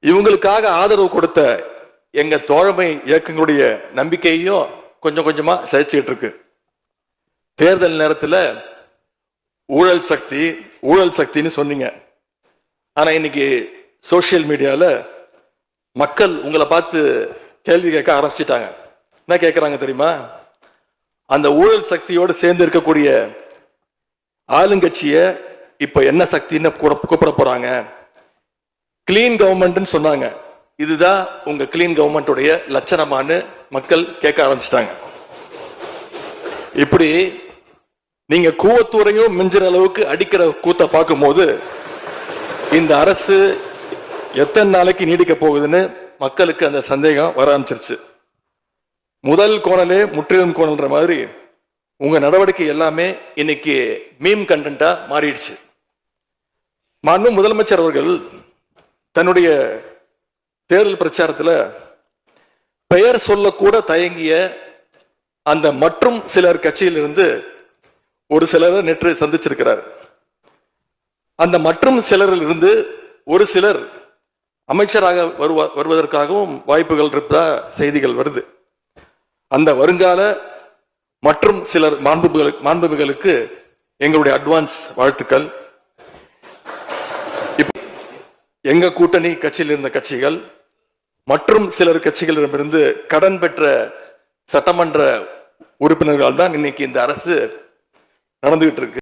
இவங்களுக்காக ஆதரவு கொடுத்த எங்க தோழமை இயக்கங்களுடைய நம்பிக்கையையும் கொஞ்சம் கொஞ்சமா சரிச்சுக்கிட்டு இருக்கு. தேர்தல் நேரத்தில் ஊழல் சக்தின்னு சொன்னீங்க. ஆனா இன்னைக்கு சோசியல் மீடியால மக்கள் உங்களை பார்த்து கேள்வி கேட்க ஆரம்பிச்சிட்டாங்க. என்ன கேட்கிறாங்க தெரியுமா? அந்த ஊழல் சக்தியோடு சேர்ந்து இருக்கக்கூடிய ஆளுங்கட்சிய இப்ப என்ன சக்தின்னு கூப்பிட போறாங்க. கிளீன் கவர்மெண்ட் சொன்னாங்க. இதுதான் உங்க கிளீன் கவர்மெண்ட்டுடைய லட்சணமானு மக்கள் கேட்க ஆரம்பிச்சிட்டாங்க. இப்படி நீங்க கூவத்தூரையும் மிஞ்சுற அளவுக்கு அடிக்கிற கூத்த பார்க்கும் போது இந்த அரசு எத்தனை நாளைக்கு நீடிக்க போகுதுன்னு மக்களுக்கு அந்த சந்தேகம் வர ஆரம்பிச்சிருச்சு. முதல் கோணலே முற்றிலும் கோணல்ன்ற மாதிரி உங்க நடவடிக்கை எல்லாமே இன்னைக்கு மீம் கண்டென்ட்டா மாறிடுச்சு. மாண்பு முதலமைச்சர் அவர்கள் தன்னுடைய தேர்தல் பிரச்சாரத்தில் பெயர் சொல்லக்கூட தயங்கிய அந்த மற்றும் சிலர் கட்சியிலிருந்து ஒரு சிலரை நேற்று சந்திச்சிருக்கிறார். அந்த மற்றும் சிலரில் இருந்து ஒரு சிலர் அமைச்சராக வருவதற்காகவும் வாய்ப்புகள் இருப்பதா செய்திகள் வருது. அந்த வருங்கால மற்றும் சிலர் மாண்புகளுக்கு எங்களுடைய அட்வான்ஸ் வாழ்த்துக்கள். எங்க கூட்டணி கட்சியில் இருந்த கட்சிகள் மற்றும் சிலர் கட்சிகளிடமிருந்து கடன் பெற்ற சட்டமன்ற உறுப்பினர்கள் தான் இன்னைக்கு இந்த அரசு நடந்துகிட்டு இருக்கு.